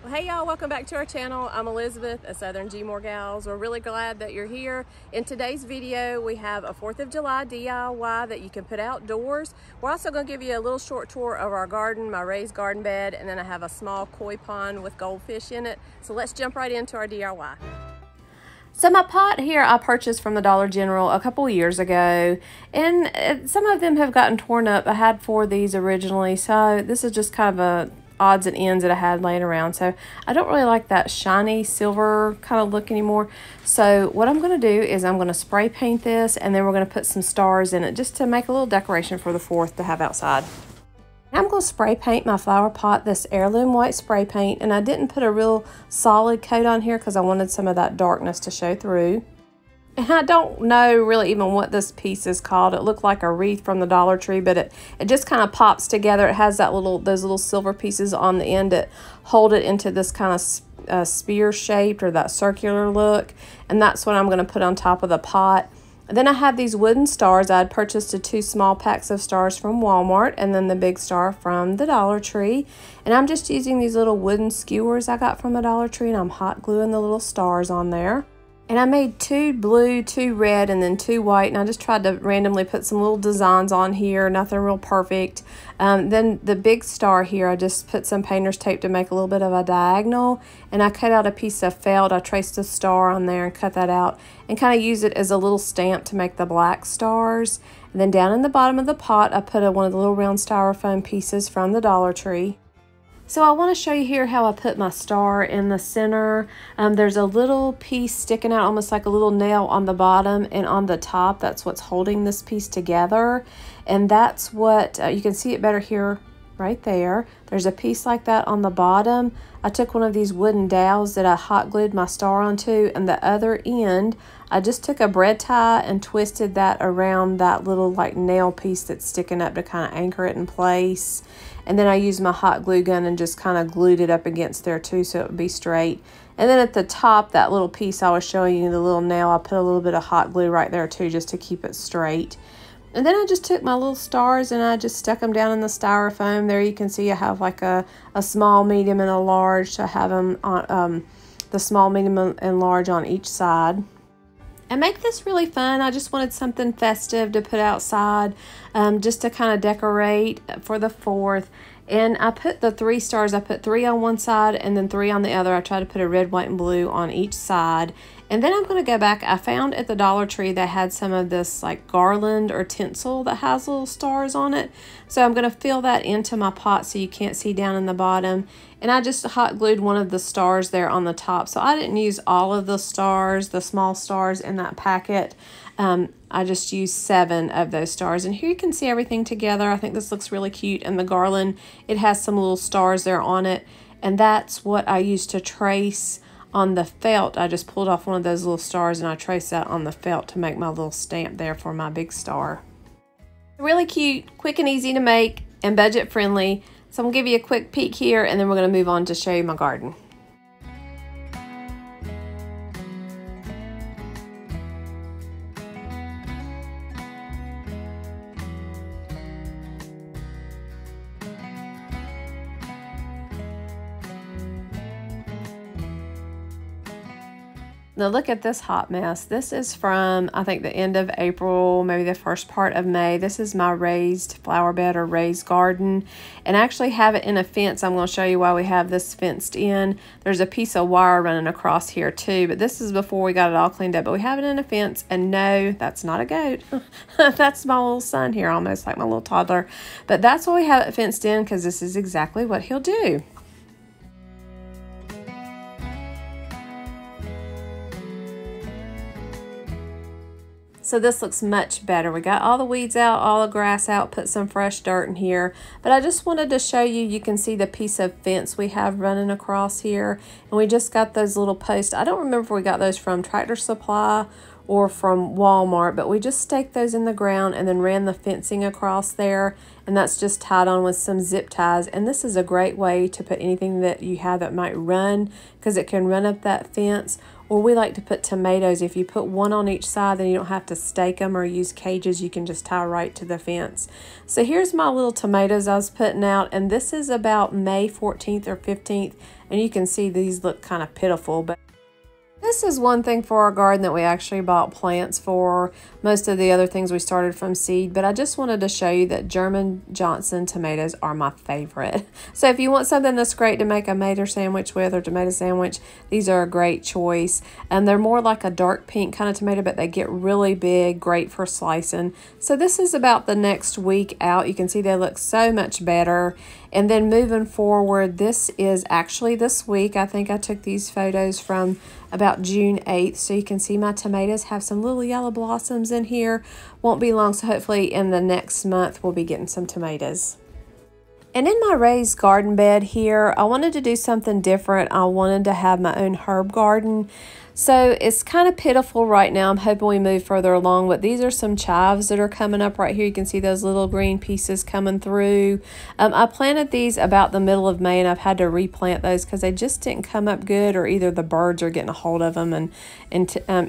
Well, hey y'all, welcome back to our channel. I'm Elizabeth at Southerngmoregals. We're really glad that you're here. In today's video, we have a 4th of July DIY that you can put outdoors. We're also going to give you a little short tour of our garden, my raised garden bed, and then I have a small koi pond with goldfish in it. So let's jump right into our DIY. So my pot here I purchased from the Dollar General a couple years ago, and some of them have gotten torn up. I had 4 of these originally, so this is just kind of a odds and ends that I had laying around. So I don't really like that shiny silver kind of look anymore. So what I'm going to do is I'm going to spray paint this, and then we're going to put some stars in it just to make a little decoration for the 4th to have outside. I'm going to spray paint my flower pot this heirloom white spray paint, and I didn't put a real solid coat on here because I wanted some of that darkness to show through. And I don't know really even what this piece is called. It looked like a wreath from the Dollar Tree, but it just kind of pops together. It has that those little silver pieces on the end that hold it into this kind of spear shaped or that circular look. And that's what I'm going to put on top of the pot. And then I have these wooden stars. I had purchased 2 small packs of stars from Walmart and then the big star from the Dollar Tree. And I'm just using these little wooden skewers I got from the Dollar Tree, and I'm hot gluing the little stars on there. And I made 2 blue, 2 red, and then 2 white, and I just tried to randomly put some little designs on here, nothing real perfect. Then the big star here, I just put some painter's tape to make a little bit of a diagonal, and I cut out a piece of felt. I traced a star on there and cut that out, and kind of use it as a little stamp to make the black stars. And then down in the bottom of the pot, I put one of the little round styrofoam pieces from the Dollar Tree. So I want to show you here how I put my star in the center. There's a little piece sticking out almost like a little nail on the bottom, and on the top that's what's holding this piece together. And that's what, you can see it better here right there. There's a piece like that on the bottom. I took one of these wooden dowels that I hot glued my star onto, and the other end I just took a bread tie and twisted that around that little like nail piece that's sticking up to kind of anchor it in place. And then I used my hot glue gun and just kind of glued it up against there too so it would be straight. And then at the top, that little piece I was showing you, the little nail, I put a little bit of hot glue right there too just to keep it straight. And then I just took my little stars and I just stuck them down in the styrofoam. There you can see I have like a small, medium, and a large. So I have them on the small, medium, and large on each side. And make this really fun. I just wanted something festive to put outside, just to kind of decorate for the 4th. And I put the 3 stars, I put 3 on one side and then 3 on the other. I tried to put a red, white, and blue on each side. And then I'm going to go back. I found at the Dollar Tree they had some of this like garland or tinsel that has little stars on it. So I'm going to fill that into my pot so you can't see down in the bottom. And I just hot glued one of the stars there on the top. So I didn't use all of the stars, the small stars in that packet. I just used 7 of those stars. And here you can see everything together. I think this looks really cute. And the garland, it has some little stars there on it. And that's what I used to trace on the felt. I just pulled off one of those little stars and I traced that on the felt to make my little stamp there for my big star. Really cute, quick and easy to make, and budget friendly. So I'm going to give you a quick peek here, and then we're going to move on to show you my garden. Now look at this hot mess. This is from, I think, the end of April, maybe the first part of May. This is my raised flower bed or raised garden. And I actually have it in a fence. I'm going to show you why we have this fenced in. There's a piece of wire running across here too, but this is before we got it all cleaned up. But we have it in a fence, and no, that's not a goat. That's my little son here, almost like my little toddler. But that's why we have it fenced in, because this is exactly what he'll do. So this looks much better. We got all the weeds out, all the grass out, put some fresh dirt in here. But I just wanted to show you, you can see the piece of fence we have running across here. And we just got those little posts. I don't remember if we got those from Tractor Supply or from Walmart, but we just staked those in the ground and then ran the fencing across there. And that's just tied on with some zip ties. And this is a great way to put anything that you have that might run, because it can run up that fence. or we like to put tomatoes. If you put one on each side, then you don't have to stake them or use cages. You can just tie right to the fence. So here's my little tomatoes I was putting out, and this is about May 14th or 15th, and you can see these look kind of pitiful, but this is one thing for our garden that we actually bought plants for. Most of the other things we started from seed, but I just wanted to show you that German Johnson tomatoes are my favorite. So if you want something that's great to make a tomato sandwich with or tomato sandwich, these are a great choice. And they're more like a dark pink kind of tomato, but they get really big, great for slicing. So this is about the next week out. You can see they look so much better. And then moving forward, this is actually this week. I think I took these photos from about June 8th. So you can see my tomatoes have some little yellow blossoms in here. Won't be long, so hopefully in the next month we'll be getting some tomatoes. And in my raised garden bed here, I wanted to do something different. I wanted to have my own herb garden. So it's kind of pitiful right now. I'm hoping we move further along, but these are some chives that are coming up right here. You can see those little green pieces coming through. I planted these about the middle of May, and I've had to replant those because they just didn't come up good, or either the birds are getting a hold of them and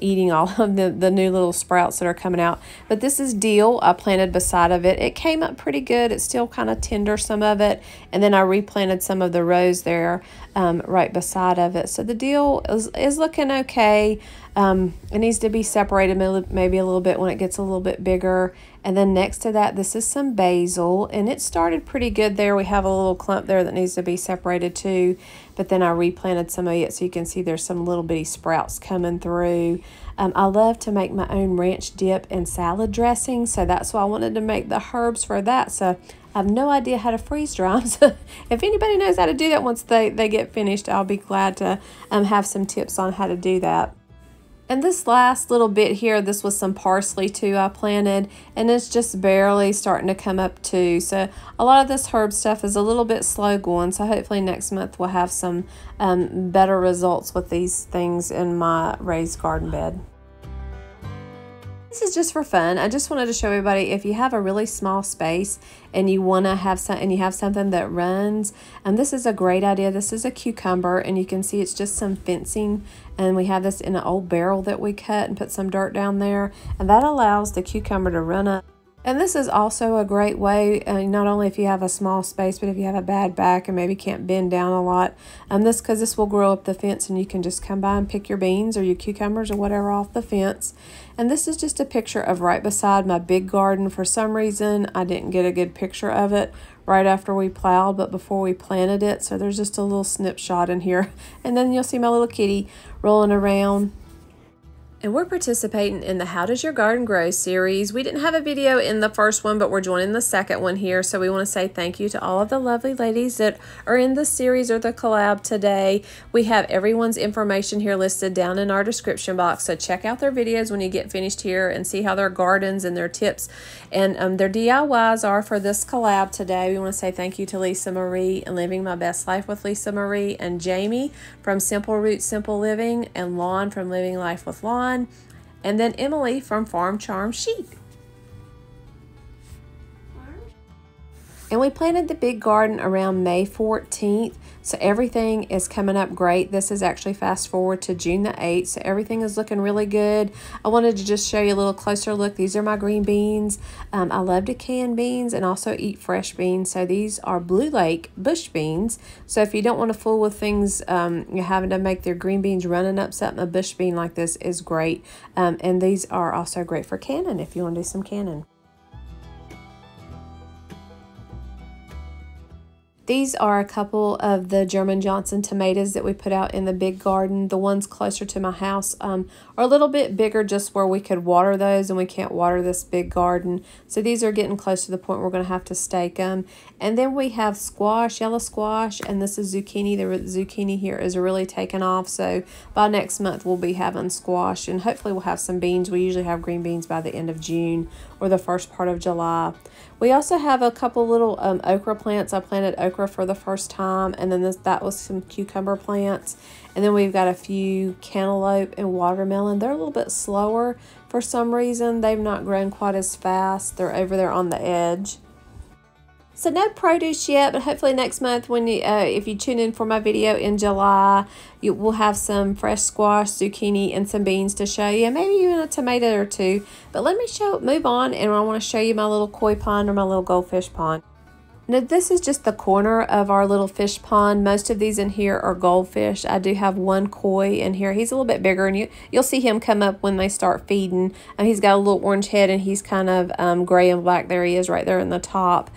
eating all of the new little sprouts that are coming out. But this is dill I planted beside of it. It came up pretty good. It's still kind of tender, some of it, and then I replanted some of the rows there right beside of it. So the dill is looking okay. It needs to be separated maybe a little bit when it gets a little bit bigger. And then next to that, this is some basil, and it started pretty good there. We have a little clump there that needs to be separated too, but then I replanted some of it, so you can see there's some little bitty sprouts coming through. I love to make my own ranch dip and salad dressing, so that's why I wanted to make the herbs for that. So I have no idea how to freeze dry them. So if anybody knows how to do that once they get finished, I'll be glad to have some tips on how to do that. And this last little bit here, this was some parsley too I planted, and it's just barely starting to come up too. So a lot of this herb stuff is a little bit slow going, so hopefully next month we'll have some better results with these things in my raised garden bed. This is just for fun. I just wanted to show everybody, if you have a really small space and you want to have something that runs, and this is a great idea. This is a cucumber, and you can see it's just some fencing, and we have this in an old barrel that we cut and put some dirt down there, and that allows the cucumber to run up. And this is also a great way, not only if you have a small space, but if you have a bad back and maybe can't bend down a lot, because this will grow up the fence, and you can just come by and pick your beans or your cucumbers or whatever off the fence. And this is just a picture of right beside my big garden. For some reason, I didn't get a good picture of it right after we plowed, but before we planted it. So there's just a little snapshot in here. And then you'll see my little kitty rolling around. And we're participating in the How Does Your Garden Grow series. We didn't have a video in the first one, but we're joining the second one here. So we want to say thank you to all of the lovely ladies that are in the series or the collab today. We have everyone's information here listed down in our description box. So check out their videos when you get finished here and see how their gardens and their tips and their DIYs are for this collab today. We want to say thank you to Lisa Marie and Living My Best Life with Lisa Marie, and Jamie from Simple Roots Simple Living, and Lon from Living Life with Lon, and then Emily from Farm Charm Sheep. And we planted the big garden around May 14th, so everything is coming up great. This is actually fast forward to June the 8th, so everything is looking really good. I wanted to just show you a little closer look. These are my green beans. I love to can beans and also eat fresh beans, so these are Blue Lake bush beans. So if you don't want to fool with things, you're having to make their green beans running up something, a bush bean like this is great. And these are also great for canning if you want to do some canning. These are a couple of the German Johnson tomatoes that we put out in the big garden. The ones closer to my house are a little bit bigger, just where we could water those, and we can't water this big garden. So these are getting close to the point we're going to have to stake them. And then we have squash, yellow squash, and this is zucchini. The zucchini here is really taken off, so by next month we'll be having squash, and hopefully we'll have some beans. We usually have green beans by the end of June or the first part of July. We also have a couple little okra plants. I planted okra for the first time, and then that was some cucumber plants. And then we've got a few cantaloupe and watermelon. They're a little bit slower for some reason. They've not grown quite as fast. They're over there on the edge. So no produce yet, but hopefully next month when you, if you tune in for my video in July, we'll have some fresh squash, zucchini, and some beans to show you. Maybe even a tomato or two. But let me move on, and I want to show you my little koi pond or my little goldfish pond. Now this is just the corner of our little fish pond. Most of these in here are goldfish. I do have one koi in here. He's a little bit bigger, and you'll see him come up when they start feeding. He's got a little orange head, and he's kind of gray and black. There he is right there in the top.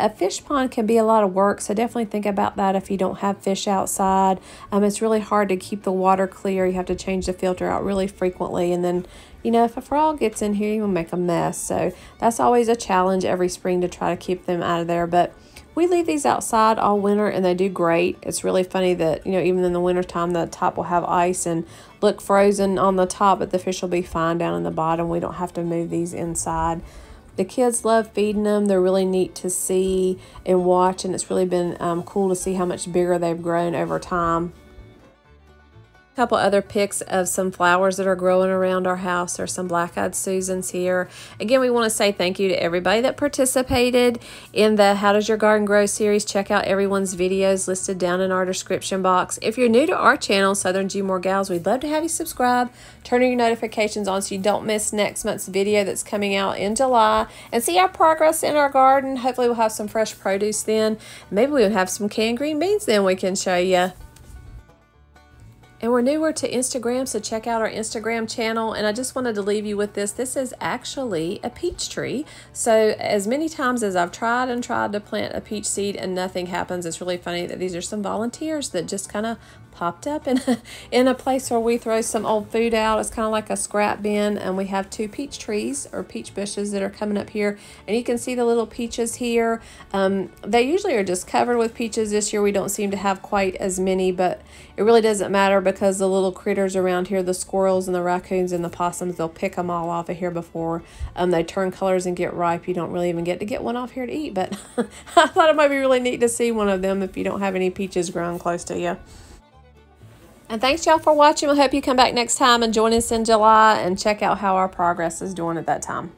A fish pond can be a lot of work, so definitely think about that if you don't have fish outside. It's really hard to keep the water clear. You have to change the filter out really frequently, and then if a frog gets in here, you'll make a mess. So that's always a challenge every spring to try to keep them out of there. But we leave these outside all winter, and they do great. It's really funny that, even in the wintertime, the top will have ice and look frozen on the top, but the fish will be fine down in the bottom. We don't have to move these inside. The kids love feeding them. They're really neat to see and watch, and it's really been cool to see how much bigger they've grown over time. A couple other pics of some flowers that are growing around our house. There's some black-eyed Susans here. Again, we want to say thank you to everybody that participated in the How Does Your Garden Grow series. Check out everyone's videos listed down in our description box. If you're new to our channel, Southern Gmoregals, we'd love to have you subscribe. Turn your notifications on so you don't miss next month's video that's coming out in July, and see our progress in our garden. Hopefully we'll have some fresh produce then. Maybe we'll have some canned green beans then we can show you. And we're newer to Instagram, so check out our Instagram channel. And I just wanted to leave you with this. This is actually a peach tree. So as many times as I've tried to plant a peach seed and nothing happens, it's really funny that these are some volunteers that just kind of popped up in a place where we throw some old food out. It's kind of like a scrap bin, and we have 2 peach trees or peach bushes that are coming up here, and you can see the little peaches here. They usually are just covered with peaches. This year we don't seem to have quite as many, but it really doesn't matter because the little critters around here, the squirrels and the raccoons and the possums, they'll pick them all off of here before they turn colors and get ripe. You don't really even get to get one off here to eat, but I thought it might be really neat to see one of them if you don't have any peaches growing close to you. And thanks y'all for watching. We hope you come back next time and join us in July and check out how our progress is doing at that time.